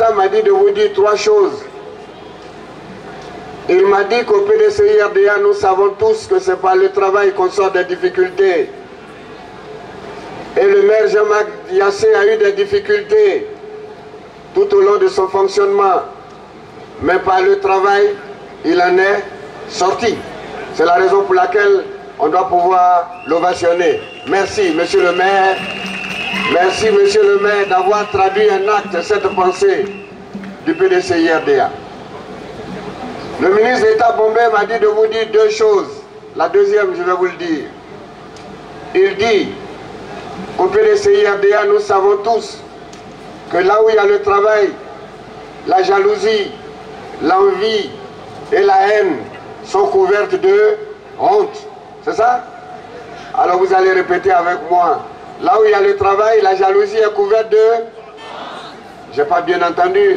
d'État m'a dit de vous dire trois choses. Il m'a dit qu'au PDCI-RDA, nous savons tous que c'est par le travail qu'on sort des difficultés. Et le maire Jean-Marc Yassé a eu des difficultés tout au long de son fonctionnement. Mais par le travail, il en est sorti. C'est la raison pour laquelle on doit pouvoir l'ovationner. Merci, monsieur le maire. Merci, monsieur le maire, d'avoir traduit en acte cette pensée du PDCI-RDA. Le ministre d'État Bombé m'a dit de vous dire deux choses. La deuxième, je vais vous le dire. Il dit qu'au PDCI-RDA, nous savons tous que là où il y a le travail, la jalousie, l'envie et la haine sont couvertes de honte. C'est ça? Alors vous allez répéter avec moi. Là où il y a le travail, la jalousie est couverte de... J'ai pas bien entendu.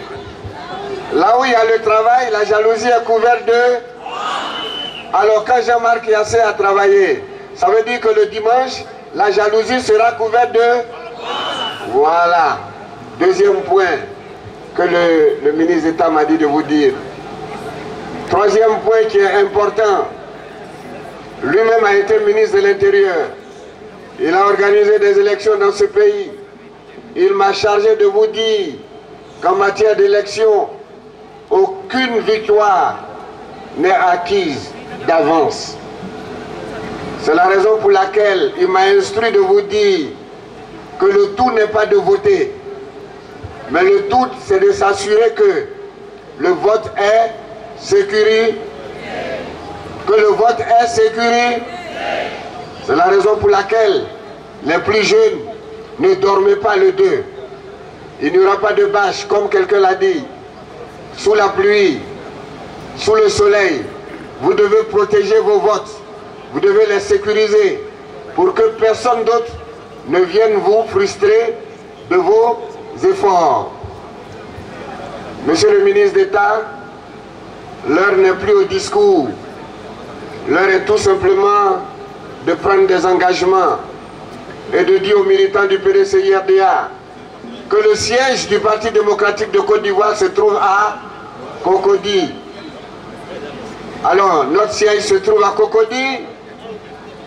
Là où il y a le travail, la jalousie est couverte de... Alors quand Jean-Marc Yassé a travaillé, ça veut dire que le dimanche, la jalousie sera couverte de... Voilà. Deuxième point que le ministre d'État m'a dit de vous dire. Troisième point qui est important. Lui-même a été ministre de l'Intérieur. Il a organisé des élections dans ce pays. Il m'a chargé de vous dire qu'en matière d'élection, aucune victoire n'est acquise d'avance. C'est la raison pour laquelle il m'a instruit de vous dire que le tout n'est pas de voter, mais le tout c'est de s'assurer que le vote est sécurisé. Que le vote est sécurisé. C'est la raison pour laquelle les plus jeunes ne dorment pas le 2. Il n'y aura pas de bâche, comme quelqu'un l'a dit. Sous la pluie, sous le soleil, vous devez protéger vos votes. Vous devez les sécuriser pour que personne d'autre ne vienne vous frustrer de vos efforts. Monsieur le ministre d'État, l'heure n'est plus au discours. L'heure est tout simplement de prendre des engagements et de dire aux militants du PDCI-RDA que le siège du Parti démocratique de Côte d'Ivoire se trouve à Cocody. Alors, notre siège se trouve à Cocody.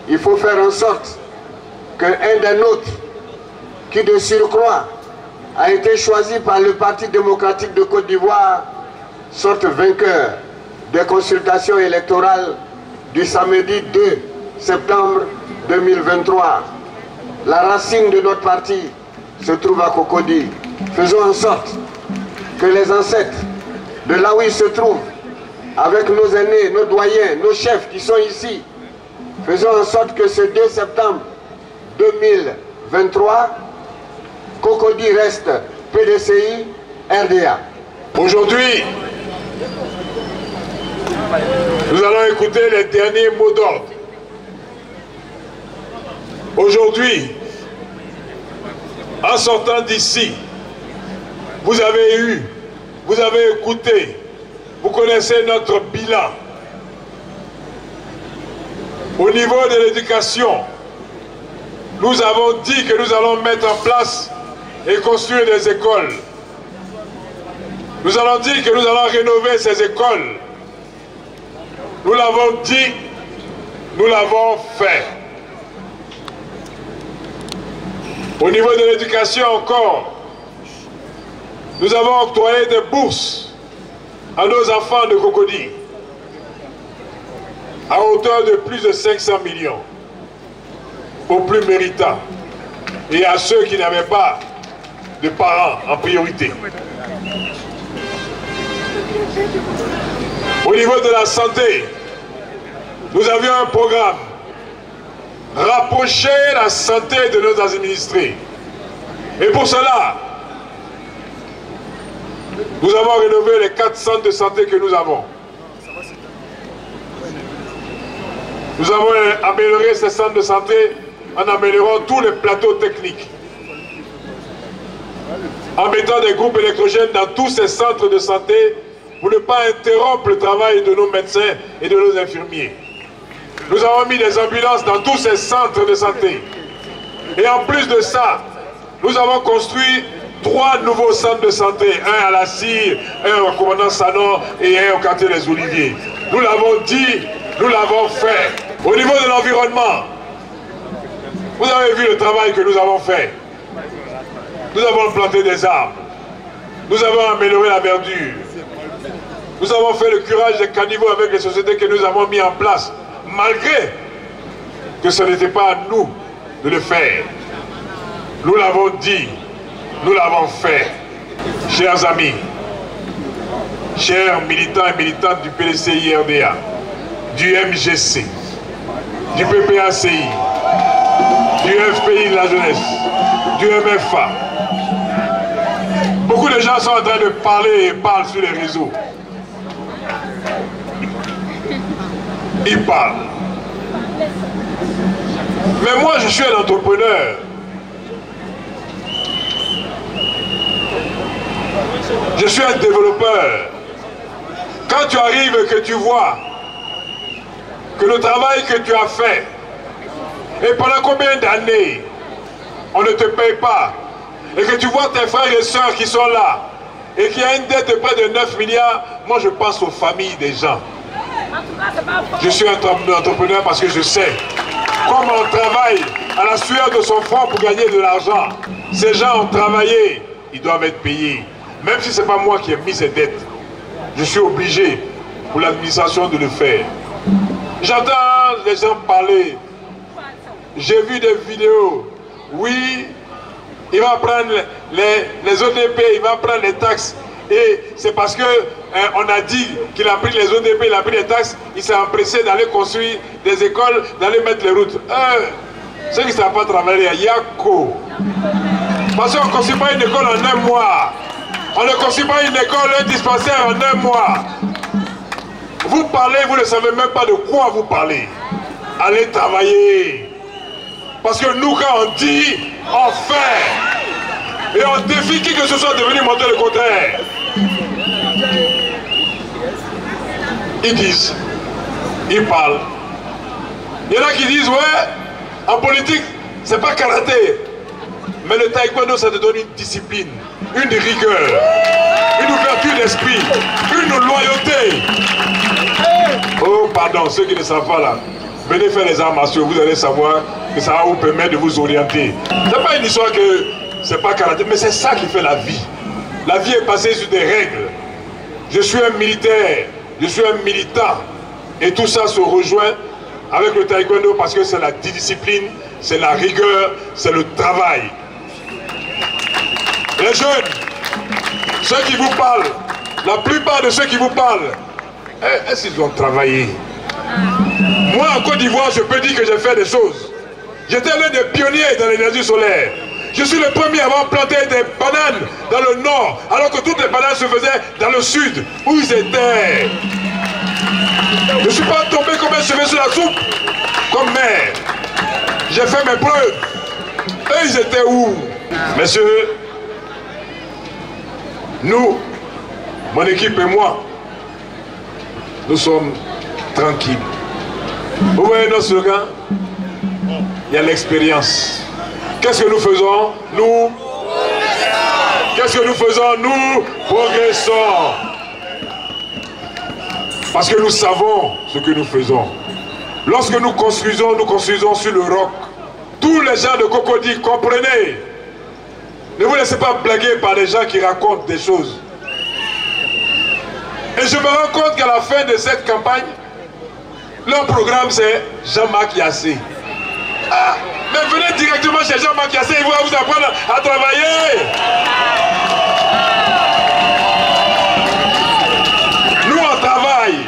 Il faut faire en sorte qu'un des nôtres, qui de surcroît a été choisi par le Parti démocratique de Côte d'Ivoire, sorte vainqueur des consultations électorales du samedi 2 septembre 2023. La racine de notre parti se trouve à Cocody. Faisons en sorte que les ancêtres, de là où ils se trouvent, avec nos aînés, nos doyens, nos chefs qui sont ici, faisons en sorte que ce 2 septembre 2023, Cocody reste PDCI RDA. Aujourd'hui, nous allons écouter les derniers mots d'ordre. Aujourd'hui, en sortant d'ici, vous avez écouté, vous connaissez notre bilan. Au niveau de l'éducation, nous avons dit que nous allons mettre en place et construire des écoles. Nous allons dire que nous allons rénover ces écoles. Nous l'avons dit, nous l'avons fait. Au niveau de l'éducation encore, nous avons octroyé des bourses à nos enfants de Cocody à hauteur de plus de 500 millions aux plus méritants et à ceux qui n'avaient pas de parents en priorité. Au niveau de la santé, nous avions un programme. Rapprocher la santé de nos administrés. Et pour cela, nous avons rénové les 4 centres de santé que nous avons. Nous avons amélioré ces centres de santé en améliorant tous les plateaux techniques. En mettant des groupes électrogènes dans tous ces centres de santé pour ne pas interrompre le travail de nos médecins et de nos infirmiers. Nous avons mis des ambulances dans tous ces centres de santé. Et en plus de ça, nous avons construit 3 nouveaux centres de santé, un à la Cire, un au commandant Sanon et un au quartier des Oliviers. Nous l'avons dit, nous l'avons fait. Au niveau de l'environnement, vous avez vu le travail que nous avons fait. Nous avons planté des arbres. Nous avons amélioré la verdure. Nous avons fait le curage des caniveaux avec les sociétés que nous avons mis en place, malgré que ce n'était pas à nous de le faire. Nous l'avons dit, nous l'avons fait. Chers amis, chers militants et militantes du PDCI-RDA, du MGC, du PPACI, du FPI de la jeunesse, du MFA, beaucoup de gens sont en train de parler et parlent sur les réseaux. Ils parlent. Mais moi, je suis un entrepreneur. Je suis un développeur. Quand tu arrives et que tu vois que le travail que tu as fait, et pendant combien d'années on ne te paye pas, et que tu vois tes frères et sœurs qui sont là, et qu'il y a une dette de près de 9 milliards, moi je pense aux familles des gens. Je suis un entrepreneur parce que je sais comment on travaille à la sueur de son front pour gagner de l'argent. Ces gens ont travaillé, ils doivent être payés. Même si ce n'est pas moi qui ai mis ces dettes, je suis obligé pour l'administration de le faire. J'entends les gens parler. J'ai vu des vidéos. Oui, il va prendre les ODP, il va prendre les taxes. Et c'est parce que on a dit qu'il a pris les ODP, il a pris les taxes, il s'est empressé d'aller construire des écoles, d'aller mettre les routes. Ceux qui ne savent pas travailler, il y a quoi? Parce qu'on ne construit pas une école en 1 mois. On ne construit pas une école, un dispensaire en 1 mois. Vous parlez, vous ne savez même pas de quoi vous parlez. Allez travailler. Parce que nous, quand on dit, on fait. Et on défie qui que ce soit de venir montrer le contraire. Ils disent, ils parlent. Il y en a qui disent, ouais, en politique, c'est pas karaté. Mais le taekwondo, ça te donne une discipline, une rigueur, une ouverture d'esprit, une loyauté. Oh, pardon, ceux qui ne savent pas là, venez faire les arts martiaux, vous allez savoir que ça va vous permettre de vous orienter. C'est pas une histoire que c'est pas karaté, mais c'est ça qui fait la vie. La vie est basée sur des règles. Je suis un militaire, je suis un militant. Et tout ça se rejoint avec le taekwondo parce que c'est la discipline, c'est la rigueur, c'est le travail. Les jeunes, ceux qui vous parlent, la plupart de ceux qui vous parlent, est-ce qu'ils ont travaillé? Moi, en Côte d'Ivoire, je peux dire que j'ai fait des choses. J'étais l'un des pionniers dans l'énergie solaire. Je suis le premier à avoir planté des bananes dans le nord, alors que toutes les bananes se faisaient dans le sud, où ils étaient. Je ne suis pas tombé comme un cheveu sur la soupe, comme maire. J'ai fait mes preuves. Eux, ils étaient où? Messieurs, nous, mon équipe et moi, nous sommes tranquilles. Vous voyez notre slogan? Il y a l'expérience. Qu'est-ce que nous faisons? Nous progressons. Qu'est-ce que nous faisons? Nous progressons. Parce que nous savons ce que nous faisons. Lorsque nous construisons sur le roc. Tous les gens de Cocody, comprenez. Ne vous laissez pas blaguer par des gens qui racontent des choses. Et je me rends compte qu'à la fin de cette campagne, leur programme c'est Jean-Marc Yassé. Ah, mais venez directement chez Jean-Marc Yassé, il va vous apprendre à travailler. Nous on travaille.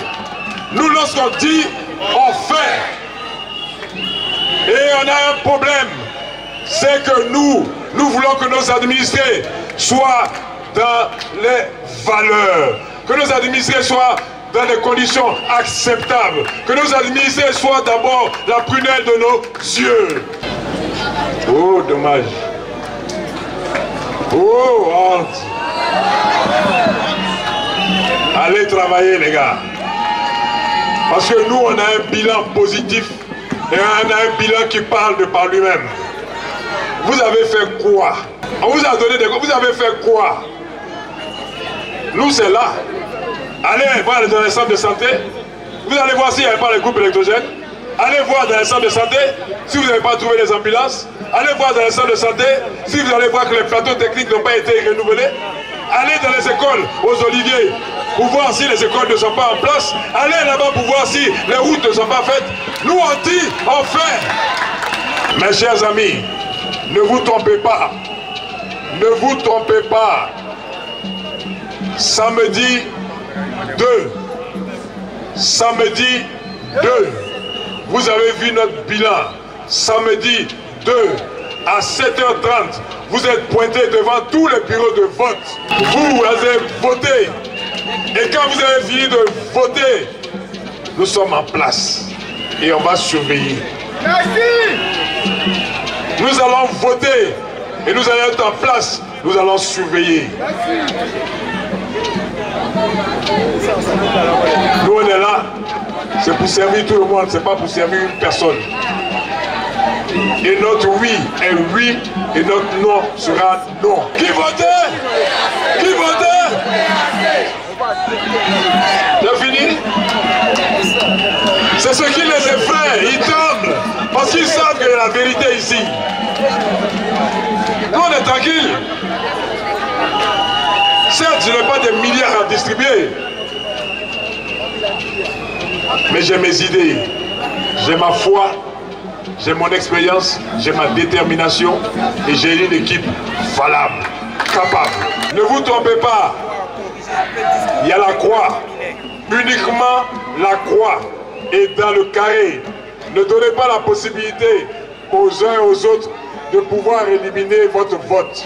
Nous lorsqu'on dit, on fait. Et on a un problème. C'est que nous voulons que nos administrés soient dans les valeurs. Que nos administrés soient dans des conditions acceptables. Que nos administrés soient d'abord la prunelle de nos yeux. Oh, dommage. Oh, honte. Allez travailler, les gars. Parce que nous, on a un bilan positif et on a un bilan qui parle de par lui-même. Vous avez fait quoi? On vous a donné des... Vous avez fait quoi? Nous, c'est là. Allez voir dans les centres de santé. Vous allez voir s'il n'y a pas les groupes électrogènes. Allez voir dans les centres de santé si vous n'avez pas trouvé les ambulances. Allez voir dans les centres de santé si vous allez voir que les plateaux techniques n'ont pas été renouvelés. Allez dans les écoles, aux Oliviers, pour voir si les écoles ne sont pas en place. Allez là-bas pour voir si les routes ne sont pas faites. Nous, on dit, on fait. Mes chers amis, ne vous trompez pas. Ne vous trompez pas. Samedi 2. Samedi 2. Vous avez vu notre bilan. Samedi 2 à 7h30. Vous êtes pointés devant tous les bureaux de vote. Vous avez voté. Et quand vous avez fini de voter, nous sommes en place. Et on va surveiller. Merci. Nous allons voter. Et nous allons être en place. Nous allons surveiller. Merci. Nous on est là. C'est pour servir tout le monde. C'est pas pour servir une personne. Et notre oui est oui et notre non sera non. Qui votait? Qui votait? C'est fini? C'est ce qui les effraie, ils tremblent parce qu'ils savent qu'il y a la vérité ici. Nous on est tranquille. Certes, je n'ai pas des milliards à distribuer, mais j'ai mes idées, j'ai ma foi. J'ai mon expérience, j'ai ma détermination et j'ai une équipe valable, capable. Ne vous trompez pas, il y a la croix, uniquement la croix est dans le carré. Ne donnez pas la possibilité aux uns et aux autres de pouvoir éliminer votre vote.